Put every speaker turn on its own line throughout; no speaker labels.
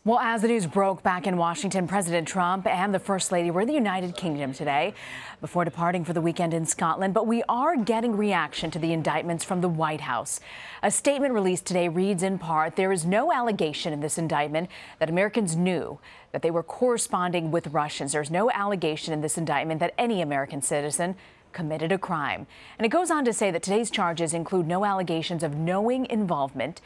Well, as the news broke back in Washington, President Trump and the First Lady were in the United Kingdom today before departing for the weekend in Scotland. But we are getting reaction to the indictments from the White House. A statement released today reads in part, there is no allegation in this indictment that Americans knew that they were corresponding with Russians. There's no allegation in this indictment that any American citizen committed a crime. And it goes on to say that today's charges include no allegations of knowing involvement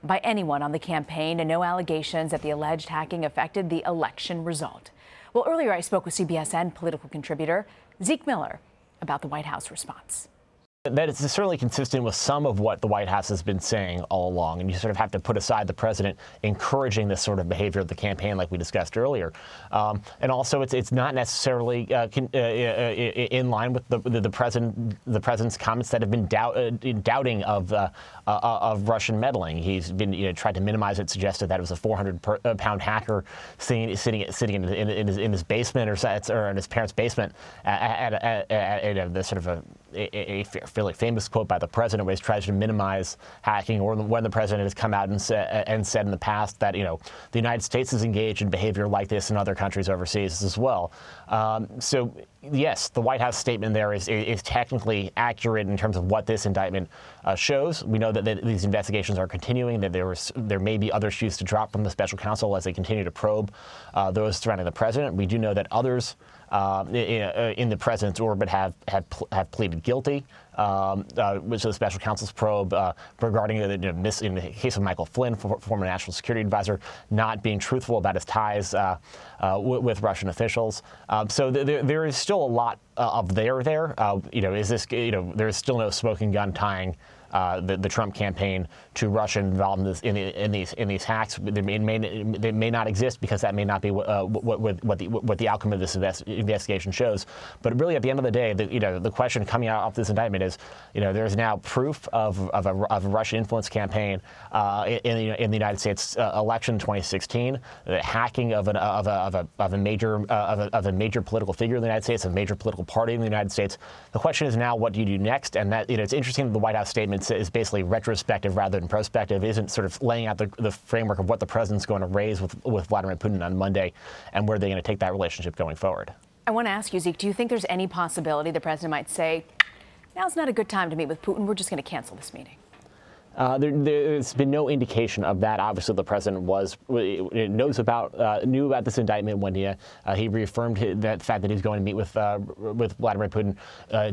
by anyone on the campaign and no allegations that the alleged hacking affected the election result. Well, earlier I spoke with CBSN political contributor Zeke Miller about the White House response.
That is certainly consistent with some of what the White House has been saying all along. And you sort of have to put aside the president encouraging this sort of behavior of the campaign like we discussed earlier. And also it's not necessarily in line with the president's comments that have been doubting of Russian meddling. He's been tried to minimize it, suggested that it was a 400-pound hacker sitting in his basement or in his parents' basement at the sort of a fairly famous quote by the president where he tries to minimize hacking, or when the president has come out and said in the past that, the United States is engaged in behavior like this in other countries overseas as well. So, yes, the White House statement there is technically accurate in terms of what this indictment shows. We know that these investigations are continuing, that there may be other shoes to drop from the special counsel as they continue to probe those surrounding the president. We do know that others in the president's orbit have pleaded guilty, which the special counsel's probe regarding in the case of Michael Flynn, former national security advisor, not being truthful about his ties with Russian officials. So there is still a lot of there. Is this? There is still no smoking gun tying the Trump campaign to Russia involved in these hacks. They may not exist because that may not be what the outcome of this investigation shows. But really, at the end of the day, the question coming out of this indictment is, there is now proof of a Russian influence campaign in the United States election in 2016, the hacking of a major political figure in the United States, a major political party in the United States. The question is now, what do you do next? And that it's interesting that the White House statement is basically retrospective rather than prospective, isn't sort of laying out the framework of what the president's going to raise with Vladimir Putin on Monday and where they're going to take that relationship going forward.
I want to ask you, Zeke, do you think there's any possibility the president might say, now's not a good time to meet with Putin, we're just going to cancel this meeting?
There's been no indication of that. Obviously, the president knew about this indictment when he reaffirmed that fact that he's going to meet with Vladimir Putin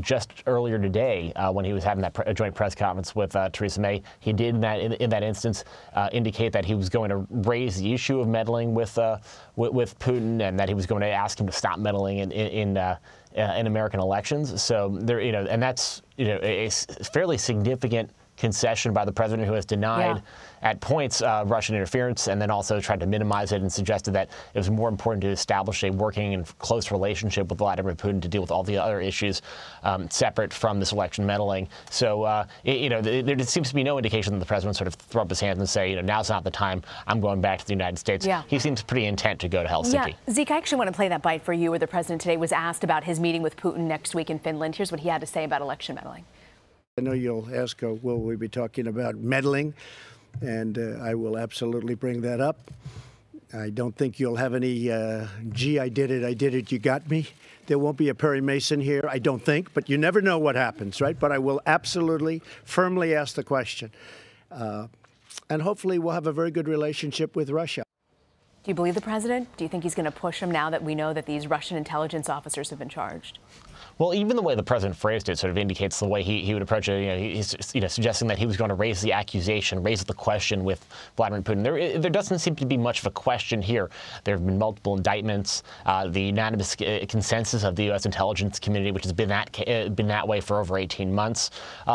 just earlier today when he was having that joint press conference with Theresa May. He did in that instance indicate that he was going to raise the issue of meddling with Putin, and that he was going to ask him to stop meddling in American elections. So and that's a fairly significant concession by the president, who has denied at points Russian interference, and then also tried to minimize it and suggested that it was more important to establish a working and close relationship with Vladimir Putin to deal with all the other issues separate from this election meddling. So, there seems to be no indication that the president sort of throw up his hands and say, now's not the time, I'm going back to the United States. Yeah. He seems pretty intent to go to Helsinki.
Yeah. Zeke, I actually want to play that bite for you, where the president today was asked about his meeting with Putin next week in Finland. Here's what he had to say about election meddling.
I know you'll ask, will we be talking about meddling? And I will absolutely bring that up. I don't think you'll have any, gee, I did it, you got me. There won't be a Perry Mason here, I don't think, but you never know what happens, right? But I will absolutely, firmly ask the question. And hopefully we'll have a very good relationship with Russia.
Do you believe the president? Do you think he's going to push him now that we know that these Russian intelligence officers have been charged?
Well, even the way the president phrased it sort of indicates the way he would approach it. He's suggesting that he was going to raise the accusation, raise the question with Vladimir Putin. There doesn't seem to be much of a question here. There have been multiple indictments. The unanimous consensus of the U.S. intelligence community, which has been that way for over 18 months.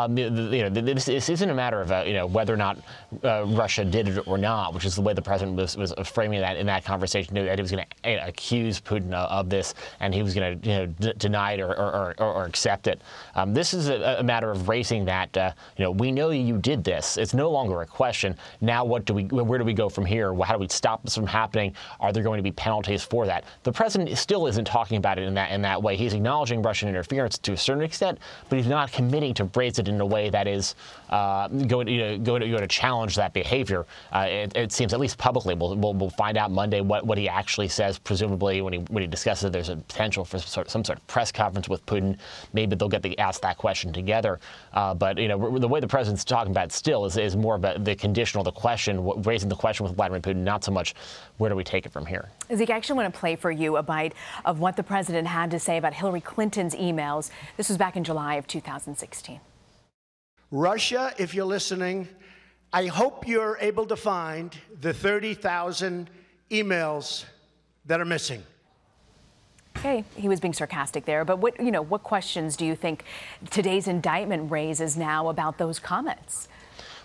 This isn't a matter of whether or not Russia did it or not, which is the way the president was framing that in that conversation. That he was going to accuse Putin of this, and he was going to deny it or accept it. This is a matter of raising that, we know you did this. It's no longer a question. Now, where do we go from here? How do we stop this from happening? Are there going to be penalties for that? The president still isn't talking about it in that way. He's acknowledging Russian interference to a certain extent, but he's not committing to phrase it in a way that is going to challenge that behavior. It seems, at least publicly, we'll find out Monday what he actually says. Presumably, when he discusses it, there's a potential for some sort of press conference with Putin. Maybe they'll get ask that question together. But the way the president's talking about it still is more about the conditional, the question, raising the question with Vladimir Putin, not so much where do we take it from here.
Zeke, I actually want to play for you a bite of what the president had to say about Hillary Clinton's emails. This was back in July of 2016.
Russia, if you're listening, I hope you're able to find the 30,000 emails that are missing.
Okay, he was being sarcastic there, but what questions do you think today's indictment raises now about those comments?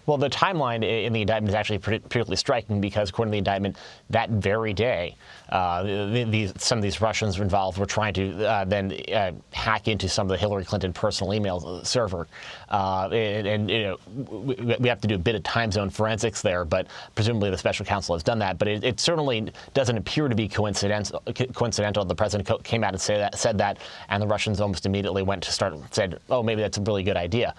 Well, the timeline in the indictment is actually particularly striking because, according to the indictment, that very day, some of these Russians involved were trying to then hack into some of the Hillary Clinton personal email server. We have to do a bit of time zone forensics there, but presumably the special counsel has done that. But it certainly doesn't appear to be coincidental. The president came out and said that, and the Russians almost immediately said, oh, maybe that's a really good idea.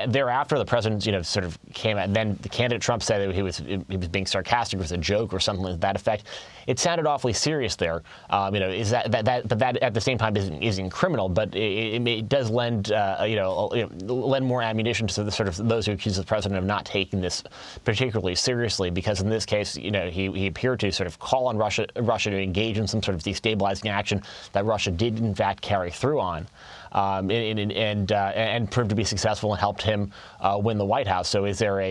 Thereafter, the president, sort of came out. Then the candidate Trump said that he was being sarcastic, it was a joke or something like that effect. It sounded awfully serious there. Is that at the same time isn't criminal, but it does lend lend more ammunition to those who accuse the president of not taking this particularly seriously. Because in this case, he appeared to sort of call on Russia to engage in some sort of destabilizing action that Russia did in fact carry through on. And proved to be successful and helped him win the White House. So is there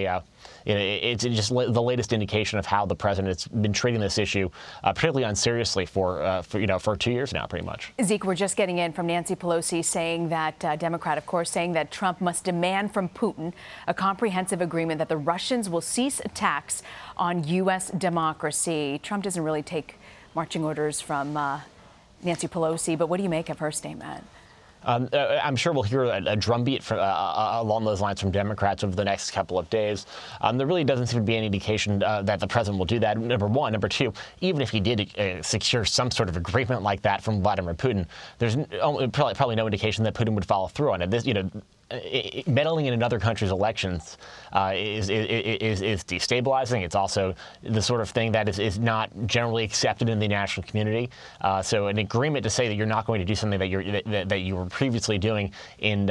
it's just the latest indication of how the president's been treating this issue particularly unseriously for 2 years now, pretty much.
Zeke, we're just getting in from Nancy Pelosi saying that, Democrat, of course, saying that Trump must demand from Putin a comprehensive agreement that the Russians will cease attacks on U.S. democracy. Trump doesn't really take marching orders from Nancy Pelosi, but what do you make of her statement?
I'm sure we'll hear a drumbeat along those lines from Democrats over the next couple of days. There really doesn't seem to be any indication that the president will do that, number one. Number two, even if he did secure some sort of agreement like that from Vladimir Putin, there's probably no indication that Putin would follow through on it. Meddling in another country's elections is destabilizing. It's also the sort of thing that is not generally accepted in the international community. So an agreement to say that you're not going to do something that you were previously doing in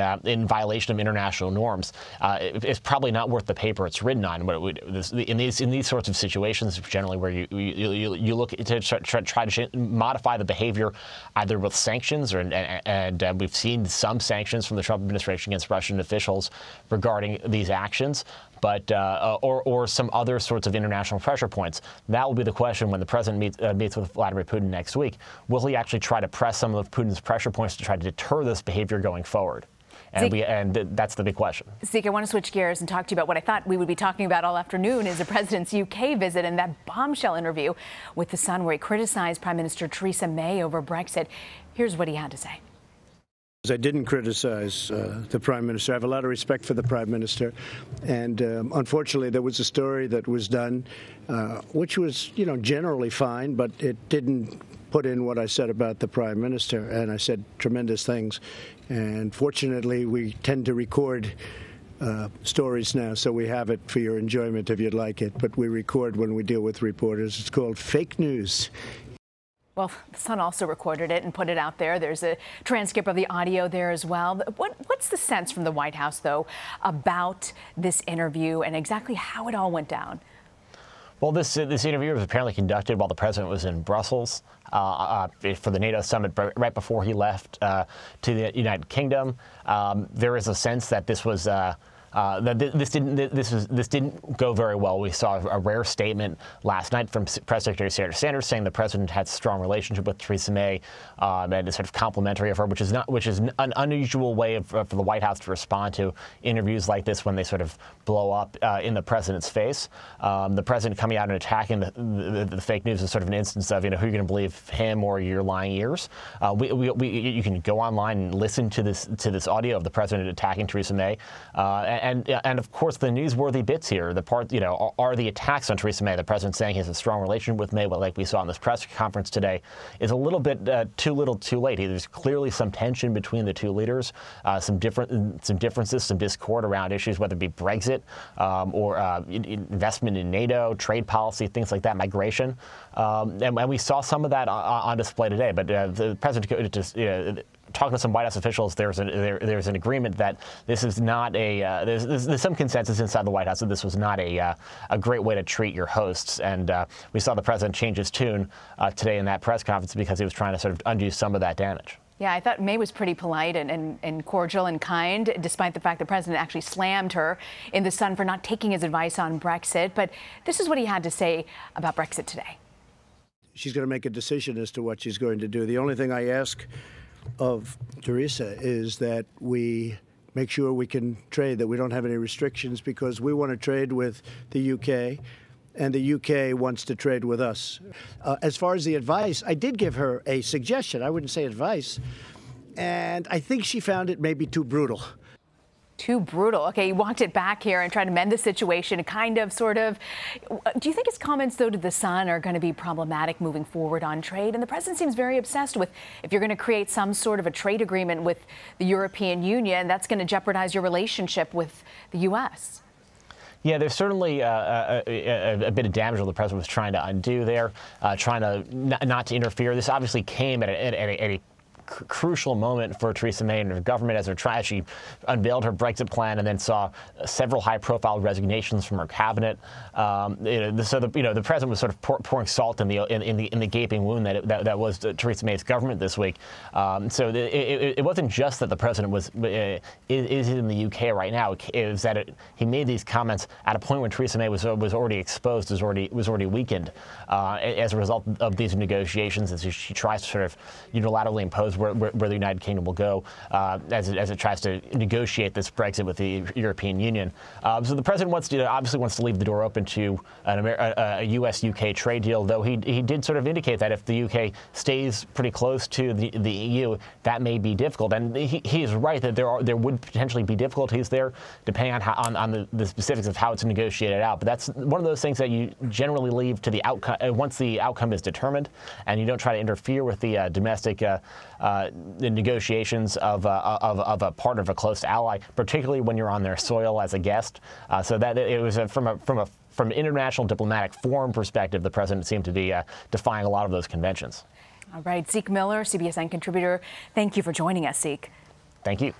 violation of international norms is probably not worth the paper it's written on. In these sorts of situations, generally where you look to try to modify the behavior either with sanctions and we've seen some sanctions from the Trump administration against Russian officials regarding these actions, but or some other sorts of international pressure points. That will be the question when the president meets with Vladimir Putin next week. Will he actually try to press some of Putin's pressure points to try to deter this behavior going forward? And that's the big question.
Zeke, I want to switch gears and talk to you about what I thought we would be talking about all afternoon is the president's UK visit and that bombshell interview with The Sun where he criticized Prime Minister Theresa May over Brexit. Here's what he had to say.
I didn't criticize the Prime Minister. I have a lot of respect for the Prime Minister. And unfortunately, there was a story that was done, which was, generally fine, but it didn't put in what I said about the Prime Minister. And I said tremendous things. And fortunately, we tend to record stories now, so we have it for your enjoyment if you'd like it. But we record when we deal with reporters. It's called fake news.
Well, The Sun also recorded it and put it out there. There's a transcript of the audio there as well. What's the sense from the White House, though, about this interview and exactly how it all went down?
Well, this interview was apparently conducted while the president was in Brussels for the NATO summit right before he left to the United Kingdom. There is a sense that this was that this didn't go very well. We saw a rare statement last night from Press Secretary Sarah Sanders saying the president had a strong relationship with Theresa May and is sort of complimentary of her, which is an unusual way for the White House to respond to interviews like this when they sort of blow up in the president's face. The president coming out and attacking the fake news is sort of an instance of, who you're going to believe, him or your lying ears. You can go online and listen to this audio of the president attacking Theresa May, and of course the newsworthy bits here. Are the attacks on Theresa May. The president saying he has a strong relationship with May, like we saw in this press conference today, is a little bit too little, too late. There's clearly some tension between the two leaders, some differences, some discord around issues, whether it be Brexit or investment in NATO, trade policy, things like that, migration, and we saw some of that on display today. But the president just talking to some White House officials, there's an agreement that this is not there's some consensus inside the White House that this was not a great way to treat your hosts. And we saw the president change his tune today in that press conference because he was trying to sort of undo some of that damage.
Yeah, I thought May was pretty polite and cordial and kind, despite the fact the president actually slammed her in the sun for not taking his advice on Brexit. But this is what he had to say about Brexit today.
She's going to make a decision as to what she's going to do. The only thing I ask of Theresa is that we make sure we can trade, that we don't have any restrictions, because we want to trade with the UK, and the UK wants to trade with us. As far as the advice, I did give her a suggestion. I wouldn't say advice, and I think she found it maybe too brutal.
Too brutal. Okay, he walked it back here and tried to mend the situation, sort of. Do you think his comments, though, to The Sun are going to be problematic moving forward on trade? And the president seems very obsessed with, if you're going to create some sort of a trade agreement with the European Union, that's going to jeopardize your relationship with the U.S.
Yeah, there's certainly a bit of damage that the president was trying to undo there, trying to not to interfere. This obviously came at a crucial moment for Theresa May and her government as she unveiled her Brexit plan and then saw several high-profile resignations from her cabinet. So the president was sort of pouring salt in the gaping wound that was Theresa May's government this week. So it wasn't just that the president is in the UK right now. It was that he made these comments at a point when Theresa May was already exposed, was already weakened as a result of these negotiations, as she tries to sort of unilaterally impose where the United Kingdom will go as it tries to negotiate this Brexit with the European Union. So the president obviously wants to leave the door open to a U.S.-UK trade deal, though he did sort of indicate that if the UK stays pretty close to the EU, that may be difficult. And he is right that there would potentially be difficulties there, depending on the specifics of how it's negotiated out. But that's one of those things that you generally leave to the outcome once the outcome is determined, and you don't try to interfere with the domestic the negotiations of a part of a close ally, particularly when you're on their soil as a guest. So that it was from an international diplomatic forum perspective, the president seemed to be defying a lot of those conventions.
All right, Zeke Miller, CBSN contributor. Thank you for joining us, Zeke.
Thank you.